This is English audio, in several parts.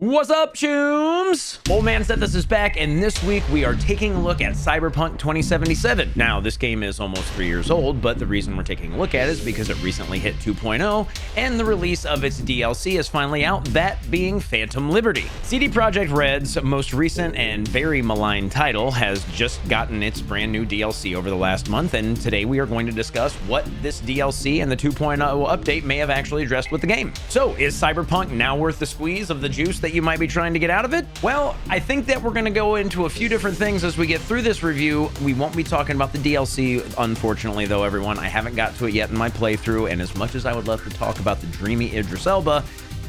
What's up, chooms? Old Man Sethus is back, and this week we are taking a look at Cyberpunk 2077. Now, this game is almost 3 years old, but the reason we're taking a look at it is because it recently hit 2.0, and the release of its DLC is finally out, that being Phantom Liberty. CD Projekt Red's most recent and very malign title has just gotten its brand new DLC over the last month, and today we are going to discuss what this DLC and the 2.0 update may have actually addressed with the game. So, is Cyberpunk now worth the squeeze of the juice that you might be trying to get out of it? Well, I think that we're going to go into a few different things as we get through this review. We won't be talking about the DLC, unfortunately, though, everyone. I haven't got to it yet in my playthrough, and as much as I would love to talk about the dreamy Idris Elba,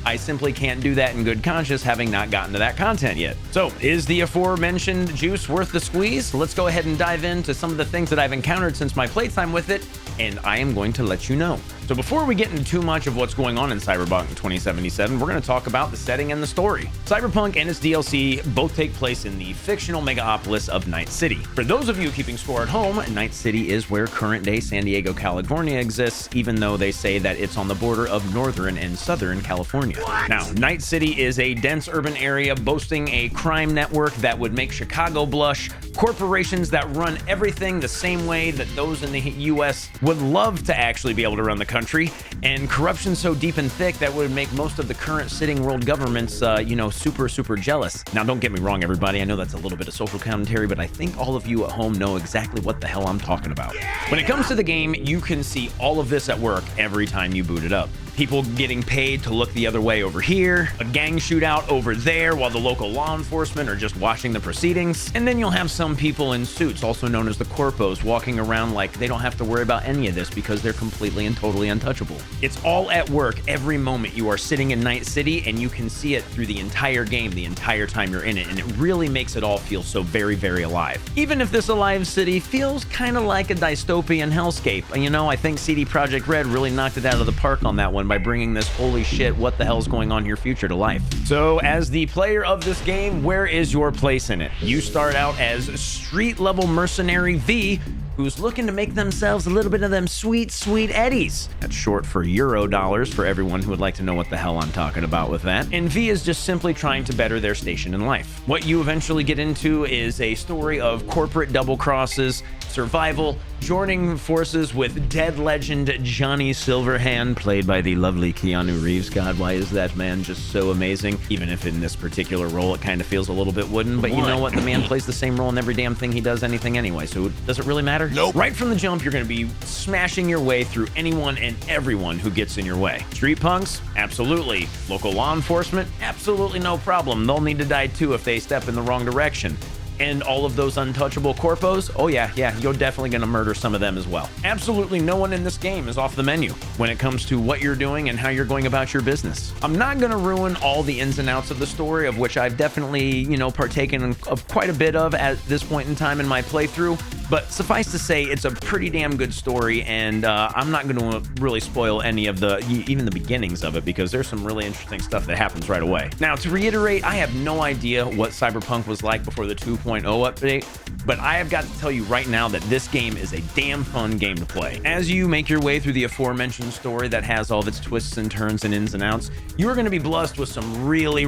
I simply can't do that in good conscience, having not gotten to that content yet. So, is the aforementioned juice worth the squeeze? Let's go ahead and dive into some of the things that I've encountered since my playtime with it, and I am going to let you know. So before we get into too much of what's going on in Cyberpunk 2077, we're going to talk about the setting and the story. Cyberpunk and its DLC both take place in the fictional megapolis of Night City. For those of you keeping score at home, Night City is where current-day San Diego, California exists, even though they say that it's on the border of northern and southern California. What? Now, Night City is a dense urban area boasting a crime network that would make Chicago blush, corporations that run everything the same way that those in the US would love to actually be able to run the country, and corruption so deep and thick that would make most of the current sitting world governments, super jealous. Now, don't get me wrong, everybody. I know that's a little bit of social commentary, but I think all of you at home know exactly what the hell I'm talking about. When it comes to the game, you can see all of this at work every time you boot it up. People getting paid to look the other way over here, a gang shootout over there while the local law enforcement are just watching the proceedings, and then you'll have some people in suits, also known as the corpos, walking around like they don't have to worry about any of this because they're completely and totally untouchable. It's all at work every moment you are sitting in Night City, and you can see it through the entire game, the entire time you're in it, and it really makes it all feel so very alive. Even if this alive city feels kind of like a dystopian hellscape. You know, I think CD Projekt Red really knocked it out of the park on that one by bringing this holy shit, what the hell's going on here future to life. So, as the player of this game, where is your place in it? You start out as street level mercenary V, who's looking to make themselves a little bit of them sweet eddies. That's short for Euro dollars for everyone who would like to know what the hell I'm talking about with that. And V is just simply trying to better their station in life. What you eventually get into is a story of corporate double crosses, survival, joining forces with dead legend Johnny Silverhand, played by the lovely Keanu Reeves. God, why is that man just so amazing? Even if in this particular role it kind of feels a little bit wooden, but you know what? The man plays the same role in every damn thing he does, anything anyway, so does it really matter? Nope. Right from the jump, you're going to be smashing your way through anyone and everyone who gets in your way. Street punks? Absolutely. Local law enforcement? Absolutely no problem. They'll need to die too if they step in the wrong direction. And all of those untouchable corpos, oh yeah, you're definitely gonna murder some of them as well. Absolutely no one in this game is off the menu when it comes to what you're doing and how you're going about your business. I'm not gonna ruin all the ins and outs of the story, of which I've definitely, partaken of quite a bit of at this point in time in my playthrough, but suffice to say, it's a pretty damn good story, and I'm not gonna really spoil any of even the beginnings of it, because there's some really interesting stuff that happens right away. Now, to reiterate, I have no idea what Cyberpunk was like before the 2.0 update, but I have got to tell you right now that this game is a damn fun game to play. As you make your way through the aforementioned story that has all of its twists and turns and ins and outs, you are going to be blessed with some really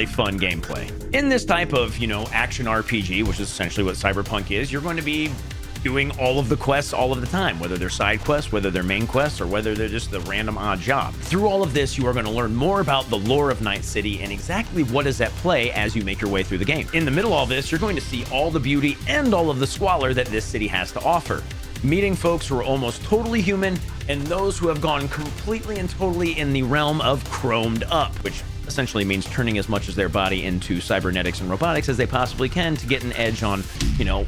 fun gameplay. In this type of, action RPG, which is essentially what Cyberpunk is, you're going to be doing all of the quests all of the time, whether they're side quests, whether they're main quests, or whether they're just the random odd job. Through all of this, you are going to learn more about the lore of Night City and exactly what is at play as you make your way through the game. In the middle of all this, you're going to see all the beauty and all of the squalor that this city has to offer. Meeting folks who are almost totally human and those who have gone completely and totally in the realm of chromed up, which essentially means turning as much of their body into cybernetics and robotics as they possibly can to get an edge on,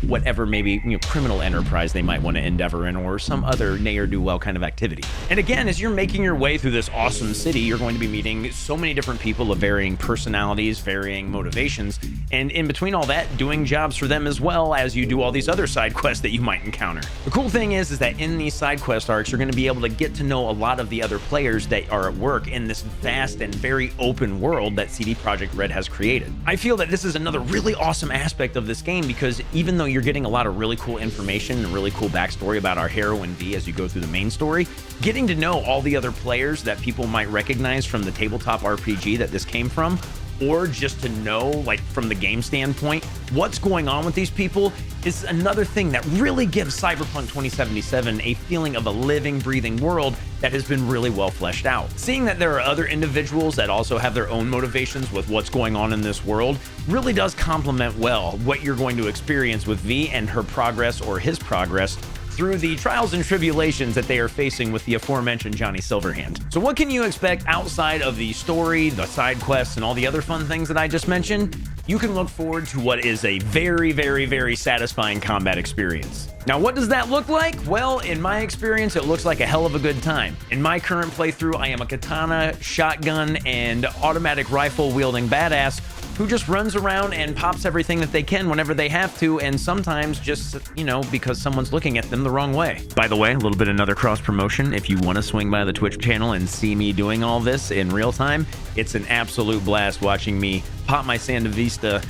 whatever maybe criminal enterprise they might want to endeavor in, or some other ne'er-do-well kind of activity. And again, as you're making your way through this awesome city, you're going to be meeting so many different people of varying personalities, varying motivations, and in between all that, doing jobs for them as well as you do all these other side quests that you might encounter. The cool thing is that in these side quest arcs, you're going to be able to get to know a lot of the other players that are at work in this vast and very open world that CD Projekt Red has created. I feel that this is another really awesome aspect of this game, because even though you're getting a lot of really cool information and really cool backstory about our heroine V as you go through the main story, getting to know all the other players that people might recognize from the tabletop RPG that this came from or just to know, like from the game standpoint, what's going on with these people is another thing that really gives Cyberpunk 2077 a feeling of a living, breathing world that has been really well fleshed out. Seeing that there are other individuals that also have their own motivations with what's going on in this world really does complement well what you're going to experience with V and her progress, or his progress, through the trials and tribulations that they are facing with the aforementioned Johnny Silverhand. So what can you expect outside of the story, the side quests, and all the other fun things that I just mentioned? You can look forward to what is a very, very, very satisfying combat experience. Now, what does that look like? Well, in my experience, it looks like a hell of a good time. In my current playthrough, I am a katana, shotgun, and automatic rifle wielding badass who just runs around and pops everything that they can whenever they have to, and sometimes just, you know, because someone's looking at them the wrong way. By the way, a little bit another cross promotion. If you want to swing by the Twitch channel and see me doing all this in real time, it's an absolute blast watching me pop my Sandavista,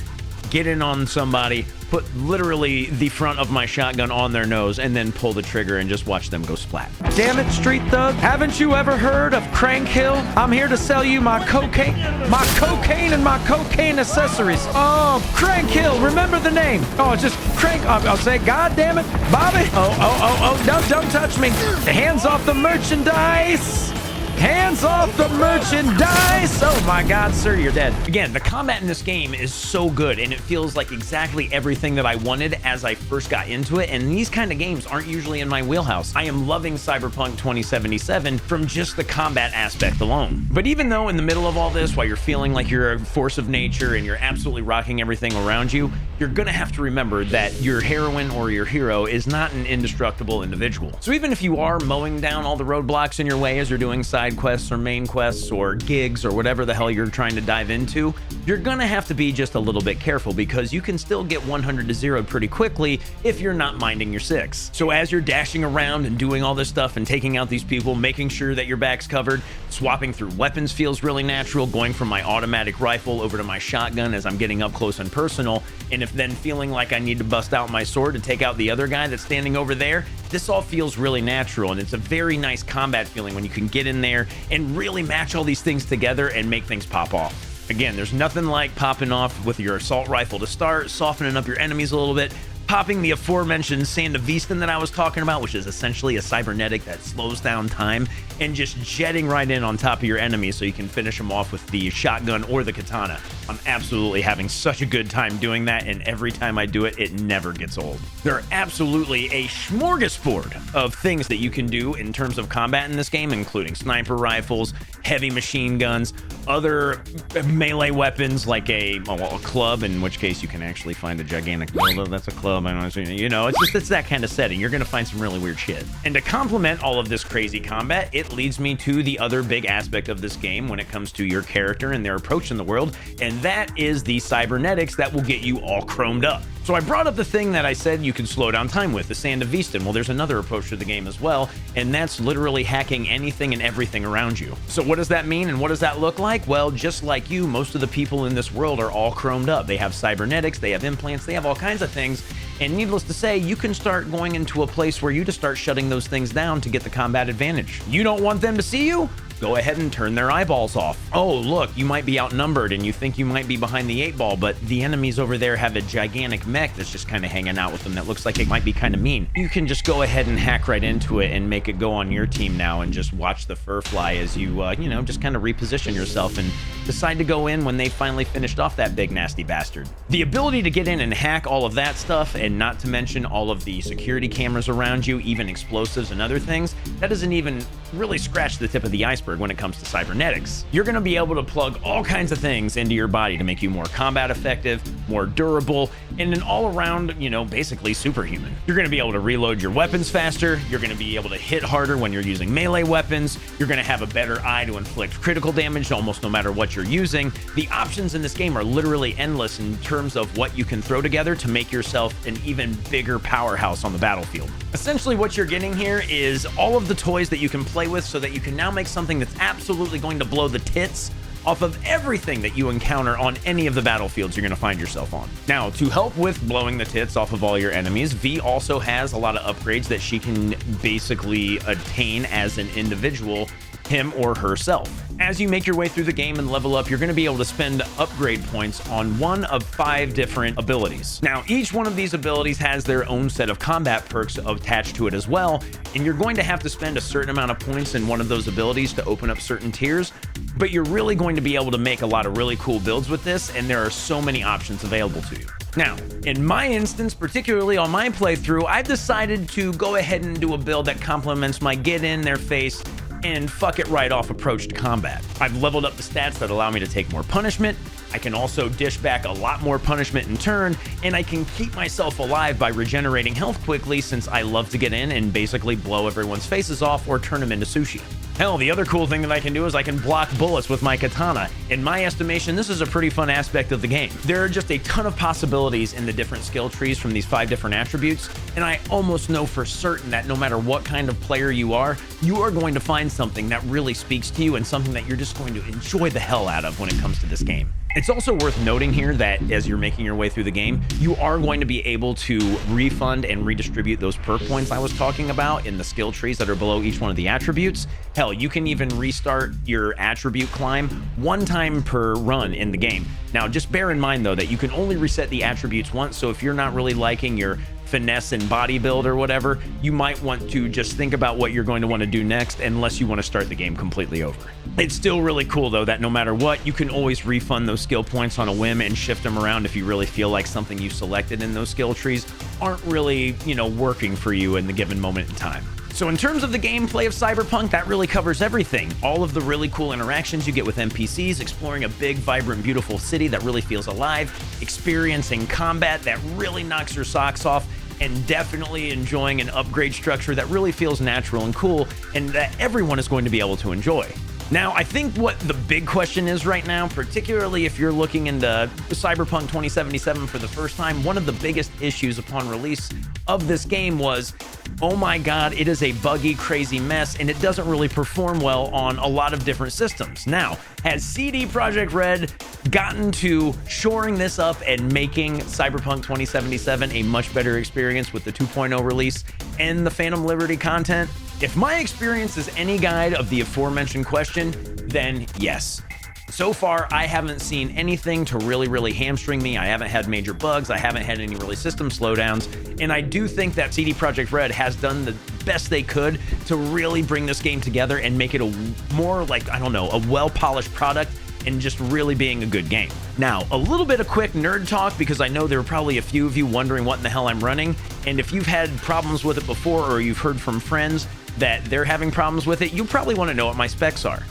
get in on somebody, put literally the front of my shotgun on their nose, and then pull the trigger and just watch them go splat. Damn it, street thug. Haven't you ever heard of Crank Hill? I'm here to sell you my cocaine and my cocaine accessories. Oh, Crank Hill, remember the name. Oh, it's just Crank. I'll say, God damn it, Bobby. Oh, don't touch me. Hands off the merchandise. Hands off the merchandise! Oh my god, sir, you're dead. Again, the combat in this game is so good, and it feels like exactly everything that I wanted as I first got into it, and these kind of games aren't usually in my wheelhouse. I am loving Cyberpunk 2077 from just the combat aspect alone. But even though in the middle of all this, while you're feeling like you're a force of nature and you're absolutely rocking everything around you, you're gonna have to remember that your heroine or your hero is not an indestructible individual. So even if you are mowing down all the roadblocks in your way as you're doing side quests or main quests or gigs or whatever the hell you're trying to dive into, you're gonna have to be just a little bit careful, because you can still get 100 to 0 pretty quickly if you're not minding your six. So as you're dashing around and doing all this stuff and taking out these people, making sure that your back's covered, swapping through weapons feels really natural, going from my automatic rifle over to my shotgun as I'm getting up close and personal, and if then feeling like I need to bust out my sword to take out the other guy that's standing over there, this all feels really natural, and it's a very nice combat feeling when you can get in there and really match all these things together and make things pop off. Again, there's nothing like popping off with your assault rifle to start, softening up your enemies a little bit, popping the aforementioned Sandavistan that I was talking about, which is essentially a cybernetic that slows down time, and just jetting right in on top of your enemies so you can finish them off with the shotgun or the katana. I'm absolutely having such a good time doing that, and every time I do it, it never gets old. There are absolutely a smorgasbord of things that you can do in terms of combat in this game, including sniper rifles, heavy machine guns, other melee weapons like a club, in which case you can actually find a gigantic dildo. That's a club. I don't know, you know, it's that kind of setting. You're gonna find some really weird shit. And to complement all of this crazy combat, it leads me to the other big aspect of this game when it comes to your character and their approach in the world, and that is the cybernetics that will get you all chromed up. So I brought up the thing that I said you can slow down time with, the Sandavistan. Well, there's another approach to the game as well, and that's literally hacking anything and everything around you. So what does that mean, and what does that look like? Well, just like you, most of the people in this world are all chromed up. They have cybernetics, they have implants, they have all kinds of things, and needless to say, you can start going into a place where you just start shutting those things down to get the combat advantage. You don't want them to see you? Go ahead and turn their eyeballs off. Oh, look, you might be outnumbered and you think you might be behind the 8-ball, but the enemies over there have a gigantic mech that's just kind of hanging out with them that looks like it might be kind of mean. You can just go ahead and hack right into it and make it go on your team now, and just watch the fur fly as you, you know, just kind of reposition yourself and decide to go in when they finally finished off that big nasty bastard. The ability to get in and hack all of that stuff, and not to mention all of the security cameras around you, even explosives and other things, that doesn't even really scratch the tip of the iceberg when it comes to cybernetics. You're going to be able to plug all kinds of things into your body to make you more combat effective, more durable, and an all-around, you know, basically superhuman. You're going to be able to reload your weapons faster. You're going to be able to hit harder when you're using melee weapons. You're going to have a better eye to inflict critical damage almost no matter what you're using. The options in this game are literally endless in terms of what you can throw together to make yourself an even bigger powerhouse on the battlefield. Essentially, what you're getting here is all of the toys that you can play with so that you can now make something that's absolutely going to blow the tits off of everything that you encounter on any of the battlefields you're going to find yourself on. Now, to help with blowing the tits off of all your enemies, V also has a lot of upgrades that she can basically attain as an individual, him or herself. As you make your way through the game and level up, you're going to be able to spend upgrade points on one of 5 different abilities. Now, each one of these abilities has their own set of combat perks attached to it as well, and you're going to have to spend a certain amount of points in one of those abilities to open up certain tiers, but you're really going to be able to make a lot of really cool builds with this, and there are so many options available to you. Now, in my instance, particularly on my playthrough, I've decided to go ahead and do a build that complements my get in their face and fuck it right off approach to combat. I've leveled up the stats that allow me to take more punishment. I can also dish back a lot more punishment in turn, and I can keep myself alive by regenerating health quickly since I love to get in and basically blow everyone's faces off or turn them into sushi. Hell, the other cool thing that I can do is I can block bullets with my katana. In my estimation, this is a pretty fun aspect of the game. There are just a ton of possibilities in the different skill trees from these 5 different attributes, and I almost know for certain that no matter what kind of player you are going to find something that really speaks to you and something that you're just going to enjoy the hell out of when it comes to this game. It's also worth noting here that as you're making your way through the game, you are going to be able to refund and redistribute those perk points I was talking about in the skill trees that are below each one of the attributes. Hell, you can even restart your attribute climb 1 time per run in the game. Now, just bear in mind though that you can only reset the attributes once, so if you're not really liking your finesse and body build or whatever, you might want to just think about what you're going to want to do next unless you want to start the game completely over. It's still really cool though that no matter what, you can always refund those skill points on a whim and shift them around if you really feel like something you selected in those skill trees aren't really, working for you in the given moment in time. So in terms of the gameplay of Cyberpunk, that really covers everything. All of the really cool interactions you get with NPCs, exploring a big, vibrant, beautiful city that really feels alive, experiencing combat that really knocks your socks off, and definitely enjoying an upgrade structure that really feels natural and cool, and that everyone is going to be able to enjoy. Now, I think what the big question is right now, particularly if you're looking into Cyberpunk 2077 for the first time, one of the biggest issues upon release of this game was, oh my god, it is a buggy, crazy mess, and it doesn't really perform well on a lot of different systems. Now, has CD Projekt Red gotten to shoring this up and making Cyberpunk 2077 a much better experience with the 2.0 release and the Phantom Liberty content? If my experience is any guide of the aforementioned question, then yes. So far, I haven't seen anything to really hamstring me. I haven't had major bugs. I haven't had any really system slowdowns. And I do think that CD Projekt Red has done the best they could to really bring this game together and make it a more like, a well-polished product and just really being a good game. Now, a little bit of quick nerd talk, because I know there are probably a few of you wondering what in the hell I'm running. And if you've had problems with it before, or you've heard from friends that they're having problems with it, you probably want to know what my specs are.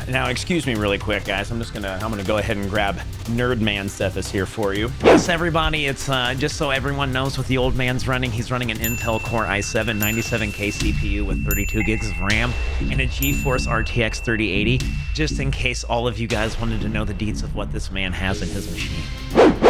Now, excuse me really quick, guys. I'm gonna go ahead and grab Nerd Man Sethus here for you. Yes, everybody, it's just so everyone knows what the old man's running. He's running an Intel Core i7 97K CPU with 32 gigs of RAM and a GeForce RTX 3080, just in case all of you guys wanted to know the deets of what this man has in his machine.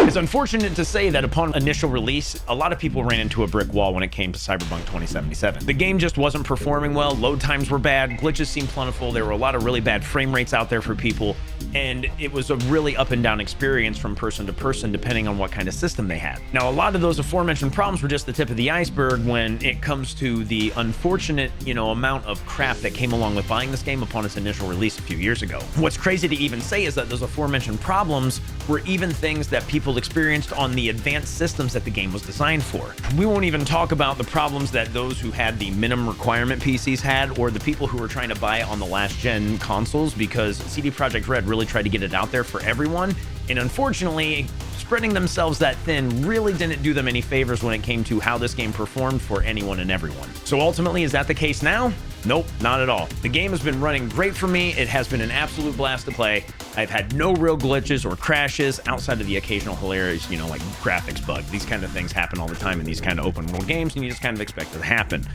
It's unfortunate to say that upon initial release, a lot of people ran into a brick wall when it came to Cyberpunk 2077. The game just wasn't performing well, load times were bad, glitches seemed plentiful, there were a lot of really bad frame rates out there for people, and it was a really up and down experience from person to person depending on what kind of system they had. Now, a lot of those aforementioned problems were just the tip of the iceberg when it comes to the unfortunate, amount of crap that came along with buying this game upon its initial release a few years ago. What's crazy to even say is that those aforementioned problems were even things that people experienced on the advanced systems that the game was designed for. We won't even talk about the problems that those who had the minimum requirement PCs had, or the people who were trying to buy it on the last gen consoles, because CD Projekt Red really tried to get it out there for everyone, and unfortunately, spreading themselves that thin really didn't do them any favors when it came to how this game performed for anyone and everyone. So ultimately, is that the case now? Nope, not at all. The game has been running great for me. It has been an absolute blast to play. I've had no real glitches or crashes outside of the occasional hilarious, like graphics bug. These kind of things happen all the time in these kind of open world games, and you just kind of expect it to happen.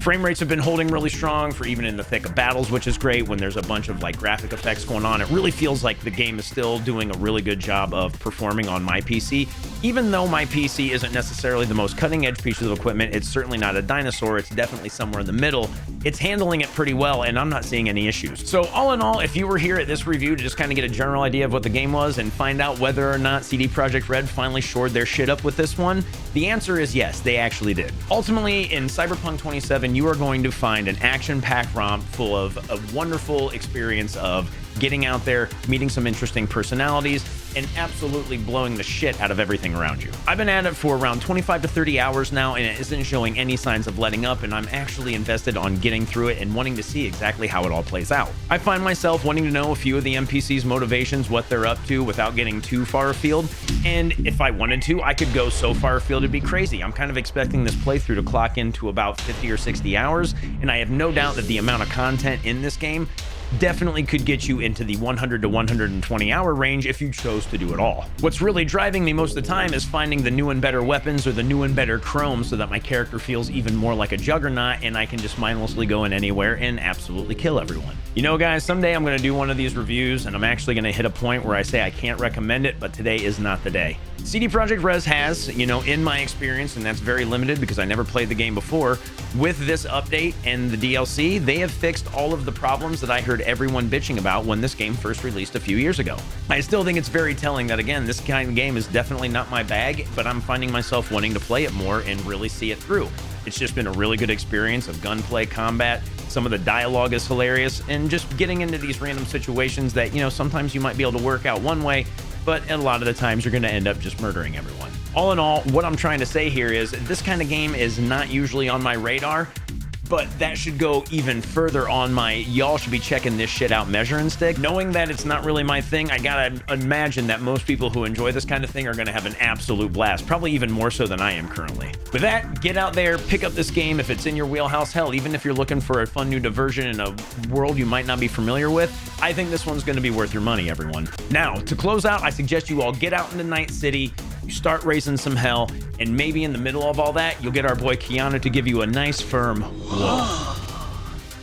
Frame rates have been holding really strong for even in the thick of battles, which is great when there's a bunch of graphic effects going on. It really feels like the game is still doing a really good job of performing on my PC. Even though my PC isn't necessarily the most cutting edge piece of equipment, it's certainly not a dinosaur. It's definitely somewhere in the middle. It's handling it pretty well, and I'm not seeing any issues. So all in all, if you were here at this review to just kind of get a general idea of what the game was and find out whether or not CD Projekt Red finally shored their shit up with this one, the answer is yes, they actually did. Ultimately, in Cyberpunk 2077, 2077, you are going to find an action-packed romp full of a wonderful experience of getting out there, meeting some interesting personalities, and absolutely blowing the shit out of everything around you. I've been at it for around 25 to 30 hours now, and it isn't showing any signs of letting up, and I'm actually invested on getting through it and wanting to see exactly how it all plays out. I find myself wanting to know a few of the NPCs' motivations, what they're up to without getting too far afield, and if I wanted to, I could go so far afield it'd be crazy. I'm kind of expecting this playthrough to clock into about 50 or 60 hours, and I have no doubt that the amount of content in this game definitely could get you into the 100 to 120 hour range if you chose to do it all. What's really driving me most of the time is finding the new and better weapons or the new and better chrome so that my character feels even more like a juggernaut and I can just mindlessly go in anywhere and absolutely kill everyone. You know, guys, someday I'm going to do one of these reviews and I'm actually going to hit a point where I say I can't recommend it, but today is not the day. CD Projekt Res has, you know, in my experience, and that's very limited because I never played the game before, with this update and the DLC, they have fixed all of the problems that I heard everyone bitching about when this game first released a few years ago. I still think it's very telling that, again, this kind of game is definitely not my bag, but I'm finding myself wanting to play it more and really see it through. It's just been a really good experience of gunplay, combat, some of the dialogue is hilarious, and just getting into these random situations that, you know, sometimes you might be able to work out one way, but a lot of the times you're going to end up just murdering everyone. All in all, what I'm trying to say here is this kind of game is not usually on my radar, but that should go even further on my y'all should be checking this shit out measuring stick. Knowing that it's not really my thing, I gotta imagine that most people who enjoy this kind of thing are gonna have an absolute blast, probably even more so than I am currently. With that, get out there, pick up this game if it's in your wheelhouse. Hell, even if you're looking for a fun new diversion in a world you might not be familiar with, I think this one's gonna be worth your money, everyone. Now, to close out, I suggest you all get out into Night City, you start raising some hell, and maybe in the middle of all that, you'll get our boy Keanu to give you a nice firm whoa.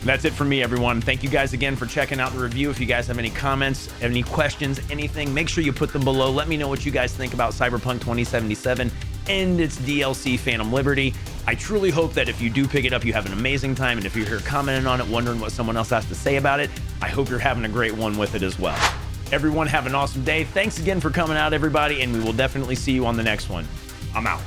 That's it for me, everyone. Thank you guys again for checking out the review. If you guys have any comments, any questions, anything, make sure you put them below. Let me know what you guys think about Cyberpunk 2077 and its DLC, Phantom Liberty. I truly hope that if you do pick it up, you have an amazing time, and if you're here commenting on it, wondering what someone else has to say about it, I hope you're having a great one with it as well. Everyone have an awesome day. Thanks again for coming out, everybody, and we will definitely see you on the next one. I'm out.